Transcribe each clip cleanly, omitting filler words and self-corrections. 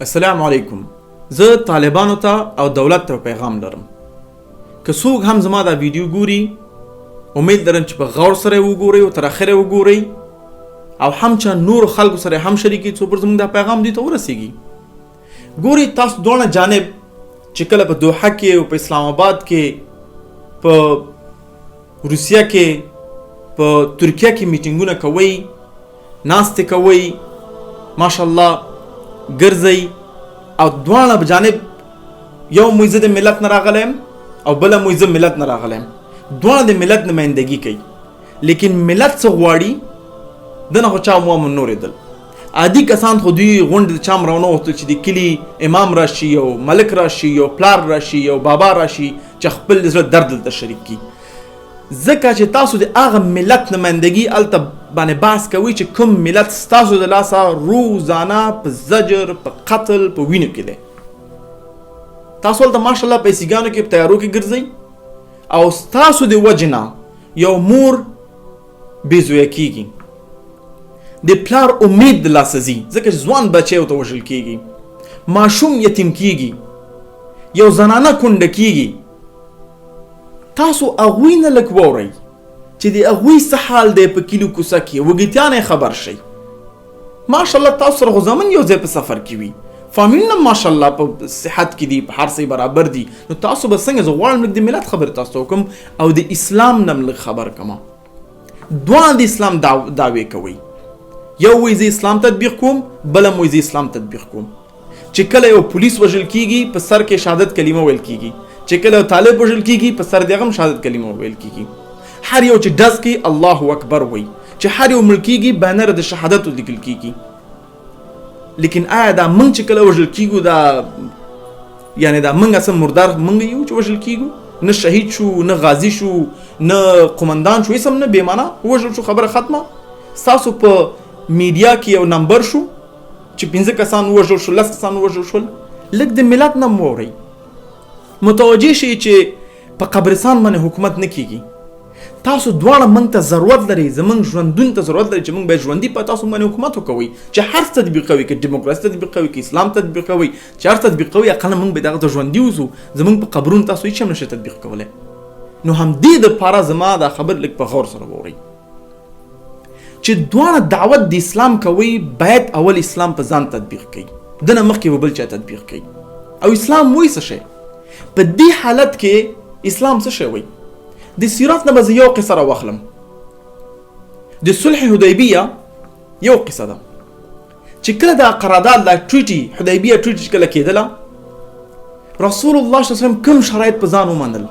السلام علیکم. زه طالبانو ته او دولت ته پیغام لرم. که څوک هم زما دا ویډیو ګوري، امید لرم چې په غور سره وګوري او تر اخره وګوري او هم چې نور خلکو سره هم شریکي څو پر زموږ دا پیغام دي ته ورسیږي. ګوري تاسو دونه جانب چې کله په دوحه کې او په اسلام آباد کې، په روسیه کې، په ترکیه کې میټینګونه کوي، ناستې کوي، ماشاءالله ګرځي، او دواړه په جانب یو موږ د ملت نه راغلم او بل موږ ملت نه راغلم، دواړه د ملت نمائندګي کوي. لیکن ملت څه غواړي دنه خو چا مو نور دل عادي کسان خو دوی غونډه د چام راونه وته چې د کلی امام راشي او ملک راشي او پلار راشي او بابا راشي چې خپل زړه درد دلته شریک کی. ځکه چې تاسو د هغه ملت نمائندګي الته باندې بحث کوي چې کوم ملت تاسو د لاسه روزانه په زجر، په قتل، په وینو کې دی. تاسو ولته ماشاءالله په سیګانو کې په تیارو کې ګرځئ او تاسو د وجنه یو مور بېزویه کیږي، د پلار امید د لاسه ځي ځکه چې ځوان بچی ورته وژل کیږي، ماشوم یتیم کیږي، یو زنانه کونډه کیږي. تاسو هغوی نه لږ واورئ چې د هغوی څه حال دی په کلیو کوڅه کې، وږتیان خبر شئ. ماشاءالله تاسو سره خو زمون یو ځای په سفر کې وي، فامیلونه ماشاءالله په صحت کې دي، په هر څه برابر دي. نو تاسو به څنګه، زه غواړم لږ د ملت خبرې تاسو ته وکړم او د اسلام نه لږ خبر کړم. دواړه د اسلام دعوې کوي، یو وایي زه اسلام تطبیق کوم، بله وایي زه اسلام تطبیق کوم. چې کله یو پولیس وژل کیږي په سر کې شهادت کلمه ویل کیږي، چې کله یو طالب وژل کیږي په سر دغه شهادت کلمه ویل کیږي. هر یو چې ډز کوي الله اکبر وایي، چې هر یو مړ کیږي بانر د شهادت لیکل کیږي. لیکن آیا دا موږ چې کله وژل کیږو دا یعنی دا موږ اصلا مردار موږ یو چې وژل کیږو؟ نه شهید شو، نه غازی شو، نه قومندان شو، هیڅ هم نه، بې معنا وژل شو، خبره ختمه. ستاسو په میډیا کې یو نمبر شو چې 15 کسان وژل شو، 10 کسان وژل شول. لږ د ملت نه مورئ، متوجه شئ چې په قبرستان باندې حکومت نه کیږي. تاسو دواړه موږ ته ضرورت لري، زموږ ژوندون ته ضرورت لري چې موږ باید ژوندي په تاسو باندې حکومت وکوي، چې هر څه تطبیق کوي، که دیموکراسي تطبیق کوي، که اسلام تطبیق کوي، چې هر تطبیق کوي، اقل موږ به دغه ژوندي اوسو. زموږ په قبرونو تاسو هیڅ هم نشئ تطبیق کولی. نو همدې دپاره زما دا خبر لږ په غور سره واورئ چې دواړه دعوت د اسلام کوي، باید اول اسلام په ځان تطبیق کوي، دنه مخکې به بل چا تطبیق کوي. او اسلام وایي څه شی په دې حالت کې؟ اسلام څه شی وایي؟ د سیرت نه به زه یو قصه راواخلم. د صلح حدیبیه یو قصه ده چې کله دا قرارداد، دا ټریټي حدیبیه ټریټي چې کله کېدله، رسول الله صلی الله علیه وسلم کوم شرایط په ځان ومنل،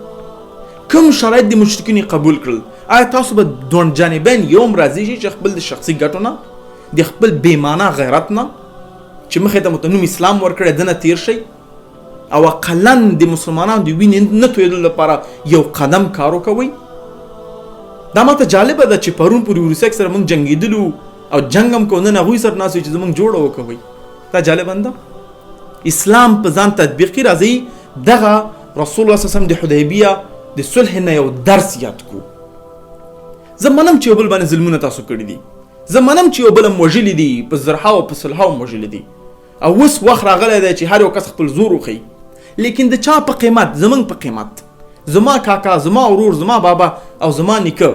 کوم شرایط د مشرکین قبول کړل. آیا تاسو به دوه جانبین یوم راضي شي چې خپل د شخصي ګټو نه، د خپل بې معنا غیرت نه چې مخې ته متنوم اسلام ورکړی دنه تیر شئ او اقلا د مسلمانانو د وینې نه تویدلو لپاره یو قدم کار وکوئ؟ دا ماته جالبه ده چې پرون پورې روسیه سره موږ جنګېدلو او جنګ هم کوو، نن هغوی سره ناست یو چې زموږ جوړه وکوئ. دا جالبه نه ده؟ اسلام په ځان تطبیق کې راځي. دغه رسول الله صلی الله علیه وسلم د حدیبیه د صلح نه یو درس یاد کو. زه منم چې یو بل باندې ظلمونه تاسو کړي دي، زه منم چې یو بل هم وژلي دي، په زرهاو په سلهاو هم وژلي دي، او اوس وخت راغلی دی چې هر یو کس خپل زور وښیي. لیکن د چا په قیمت؟ زمونږ په قیمت. زما کاکا، زما ورور، زما بابا او زما نیکه.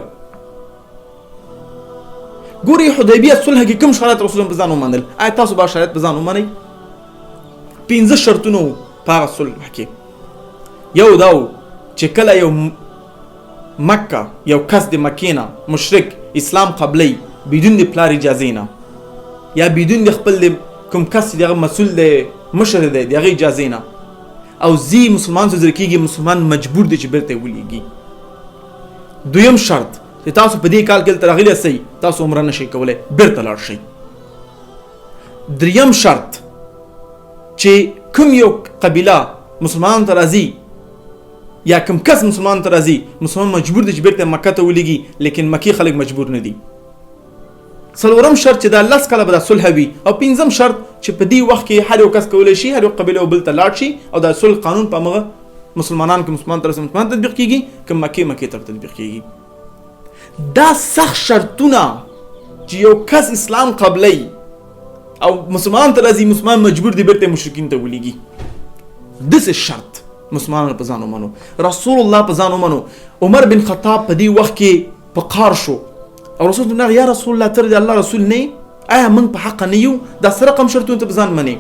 ګوري حدیبیه صلح کې کوم شرایط رسول الله په ځان ومنل؟ آیا تاسو به شرایط په ځان ومنئ؟ 15 شرطونه په هغه صلح کې. یو دا و چې کله یو مکه، یو کس د مکې نه مشرک اسلام قبلی بدون د پلار اجازې نه، یا بدون د خپل د کوم کس دغه مسؤل دی، مشر دی، د هغې اجازې نه، او زی مسلمان سره کېږي، مسلمان مجبور دی چې بیرته ولیږي. دویم شرط چې تاسو په دې کال کې دلته راغلي یاستئ، تاسو عمره نشئ کولی، بیرته لاړ شئ. دریم شرط چې کوم یو قبیله مسلمانانو ته راځي یا کوم کس مسلمان ته راځي، مسلمان مجبور دی چې بیرته مکه ته ولیږي، لیکن مکې خلک مجبور نه دي. څلورم شرط چې دا 10 کاله به دا صلح وي، او 5م شرط چې په دې وخت کې هر یو کس کولی شي هر یو قبیله او بل ته لاړ شي، او دا صلح قانون په هغه مسلمانان کې مسلمان تر مسلمان تطبیق کیږي، که مکې تر تطبیق کیږي. دا سخت شرطونه چې یو کس اسلام قبلی او مسلمان ته راځي مسلمان مجبور دی بیرته مشرکین ته ولېږي. داسې شرط مسلمانانو په ځان ومنو، رسول الله په ځان ومنو. عمر بن خطاب په دې وخت کې په قار شو او رسول الله یا رسول الله ته د الله رسول نه آیا موږ په حق نه یو؟ دا سره کوم شرطونه ته په ځان منې؟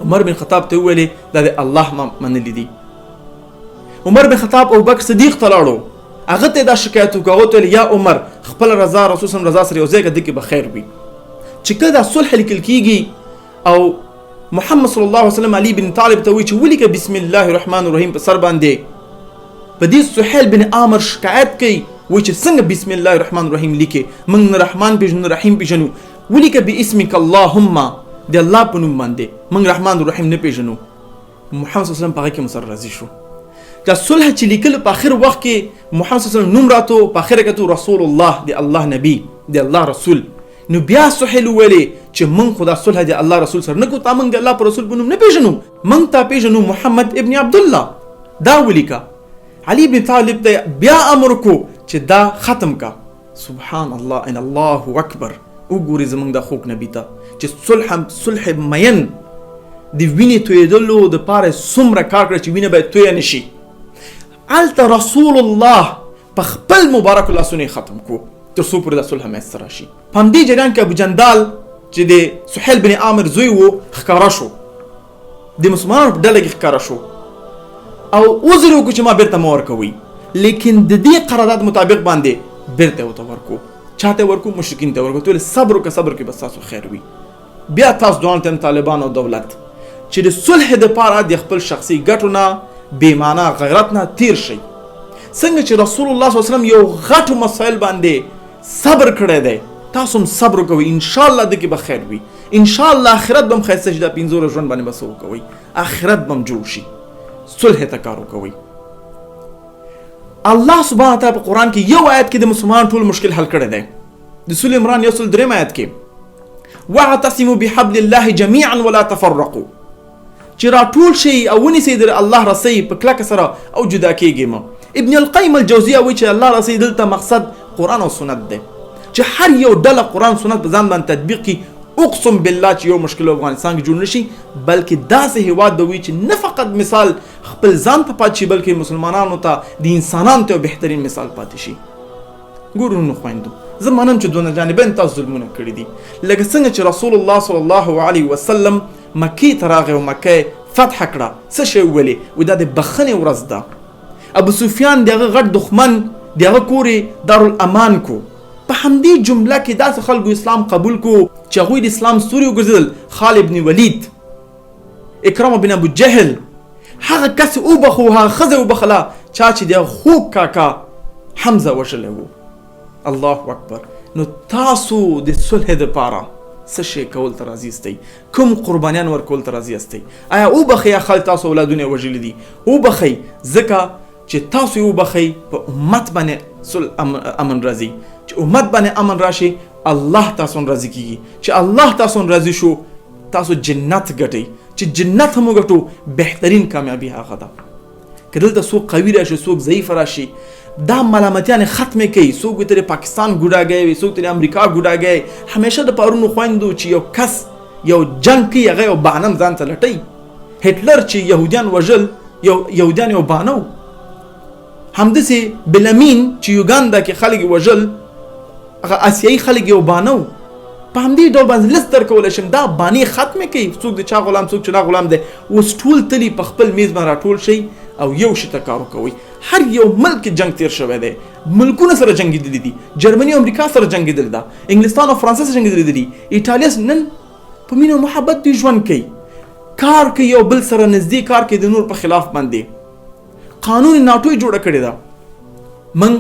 عمر بن خطاب ته وویلې دا د الله منلي دي. عمر بن خطاب ابوبکر صدیق ته لاړو، هغه ته دا شکایت وکړ، هغه ته یا عمر خپل رضا رسول الله رضا سره یو ځای کې به خیر وي. چې کله دا صلح لیکل کیږي او محمد صلی الله علیه وسلم علي بن طالب ته وایي چې ولیکه بسم الله الرحمن الرحیم په سر باندې، په دې سهیل بن عامر شکایت کوي وایي چې څنګه بسم الله الرحمن الرحیم لیکي، موږ نه رحمان پیژنو رحیم پیژنو، ولیکه باسمک اللهم د الله په نوم باندې، موږ رحمان الرحیم نه پیژنو. محمد صلی الله علیه وسلم په هغه کې مسر راضي شو. دا صلح چې لیکل په اخر وخت کې محمد صلی الله علیه وسلم نوم راتو په اخر کې تو رسول الله د الله نبی د الله رسول، نو بیا سهیل ویلې چې موږ خدا صلح د الله رسول سره نه کو، تا موږ د الله پر رسول په نوم نه پیژنو، موږ تا پیژنو محمد ابن عبد الله. دا ولیکا علي بن طالب ته بیا امر کو چې دا ختم کا. سبحان الله ان الله اکبر. وګوري زمونږ د خوږ نبی ته چې صلح مین د وینې تویدلو د پاره څومره کار کړی چې وینه باید تویه نشي. هلته رسول الله په خپل مبارک لاسونه ختم کو تر څو پورې د صلح میسر راشي. په همدې جریان کې ابو جندال چې د سهیل بن عامر زوی و ښکاره شو، د مسلمانانو په ډله کې ښکاره شو او عذر وکړو چې ما بیرته مه ورکوئ، لیکن د دې قرارداد مطابق باندې بیرته ورته ورکو. چاته ورکو؟ مشرکین ته ورکو. ته صبر وکړه، صبر کې بس تاسو خیر وي. بیا تاسو دوه تن طالبان او دولت چې د صلح د پاره د خپل شخصي ګټو نه بې معنا غیرت نه تیر شي. څنګه چې رسول الله صلی الله علیه وسلم یو غټو مسایل باندې صبر کړی دی، تاسو هم صبر وکوئ، ان شاء الله د کې به خیر وي، ان شاء الله آخرت به هم ښایسته شي. دا 15 ورځې ژوند باندې بس وکوئ، آخرت به هم جوړ شي. صلح ته کار وکوئ. الله سبحانه وتعالی په قرآن کې یو آیت کې د مسلمان ټول مشکل حل کړی دی. د سورة عمران 103 آیت کې واعتصموا بحبل الله جميعا ولا تفرقوا، چې راټول شي او ونیسئ د الله رسۍ په کلکه سره او جدا کېږئ مه. ابن القیم الجوزیه وایي چې الله رسۍ دلته مقصد قرآن او سنت دی، چې هر یو ډله قرآن سنت په ځان باندې تطبیق کړي. اقسم بالله چې یو مشکل افغانستان کې جوړ نشي، بلکې داسې هیواد به وي چې نه فقط مثال خپل ځان ته پاتې شي، بلکې مسلمانانو ته د انسانانو ته بهترین مثال پاتې شي. ګورو نو خویندو، زه منم چې دونه جانبین تاسو ظلمونه کړي دي، لکه څنګه چې رسول الله صلی الله علیه وسلم مکې ته راغی او مکه فتح کړه. څه شی ویلې؟ وایي دا د بخښنې ورځ ده. ابو سفیان د هغه غټ دښمن د هغه کور یې دارالامان کو. په همدې جمله کې داسې خلکو اسلام قبول کو چې هغوی د اسلام ستوري وګرځېدل. خالد بن ولید، اکرمه بن ابو جهل، هغه کس وبخو، هغه ښځه وبخله چا چې د خوږ کاکا حمزه وژلی و. الله اکبر. نو تاسو د صلح دپاره څه شی کول ته راضي استئ؟ کوم قربانیان ورکول ته راضي استئ؟ آیا وبخئ یا خلک تاسو اولادونه یې وژلي دي؟ وبخئ، ځکه چې تاسو یې وبخئ په امت باندې صلح امن راځي. چې امت باندې امن راشي، الله تاسو راضي کیږي. چې الله تاسو راضي شو، تاسو جنت ګټئ. چې جنت هم وګټو، بهترین کامیابی هغه ده. که دلته څوک قوي راشي، څوک ضعیف راشي، دا ملامتیان ختمه کوي. څوک تر پاکستان ګوډاګي وي، څوک تر امریکا ګوډاګي. همیشه د پارونو خويندو چې یو کس یو جنگ کوي، هغه یو بهانه ځان ته لټي. هټلر چې يهوديان وژل، يهوديان یو بهانه. همدسي بلامین چې یوګاندا کې خلک وژل، هغه آسیایي خلک یو بهانه. په همدې ډول باندې لستر کول شم دا باندې ختمه کوي. څوک د چا غلام، څوک چې نه غلام دی. اوس ټول تلی په خپل میز باندې راټول شي او یو شي ته کار کوي. هر یو ملک جنگ تیر شوی دی، ملکونه سره جنگیدلي دي. جرمني او امریکا سره جنگیدل ده، انګلستان او فرانسه سره جنگیدلي دي، ایټالیا نن په مینه او محبت دی ژوند کوي، کار کوي او بل سره نږدې کار کوي د نور په خلاف باندې. قانون ناټو جوړه کړې ده. من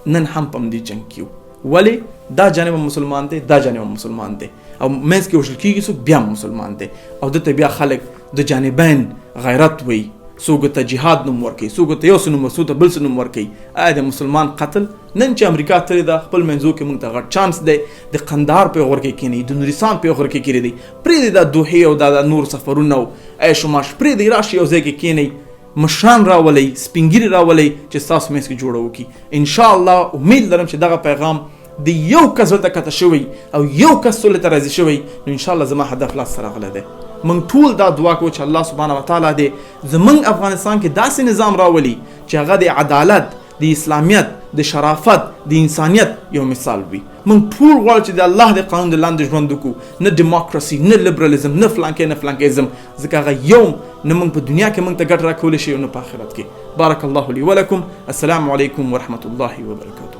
نن هم په دې جنگ کیو، ولی دا جانب مسلمان دی، دا جانب مسلمان دی، او منځ کې وشل کیږي څوک بیا مسلمان دی، او دته بیا خلک د جانبین غیرت وي. څوک ته جهاد نوم ورکوي، څوک ته یو څه نوم ورکوي، څوک ته بل څه نوم ورکوي. آیا د مسلمان قتل نن چې امریکا تللی ده، خپل منځو کې موږ ته غټ چانس دی. د قندهار پیغور کې کینی، د نورستان پیغور کې کینی دی، پرېږدئ دا دوحې او دا نور سفرونه او عیش و ماش پرېږدئ، راشئ یو ځای کې کینئ، مشران راولئ، سپین ږیري راولئ چې ستاسو منځ کې جوړه وکړي. انشاءالله امید لرم چې دغه پیغام د یو کس ورته کته شوی او یو کس سولې ته راضي شوی نو انشاءالله زما هدف لاسته راغلی دی. موږ ټول دا دعا کوو چې الله سبحانه وتعالی دې زموږ افغانستان کې داسې نظام راولي چې هغه د عدالت، د اسلامیت، د شرافت، د انسانیت یو مثال وي. موږ ټول غواړو چې د الله د قانون د لاندې ژوند وکړو، نه ډیموکراسي، نه لیبرالزم، نه فلانکې نه فلانکېزم، ځکه هغه یو نه موږ په دنیا کې موږ ته ګټه راکولی شي او نه په آخرت کې. بارک الله لي ولکم. السلام علیکم ورحمة الله وبرکاته.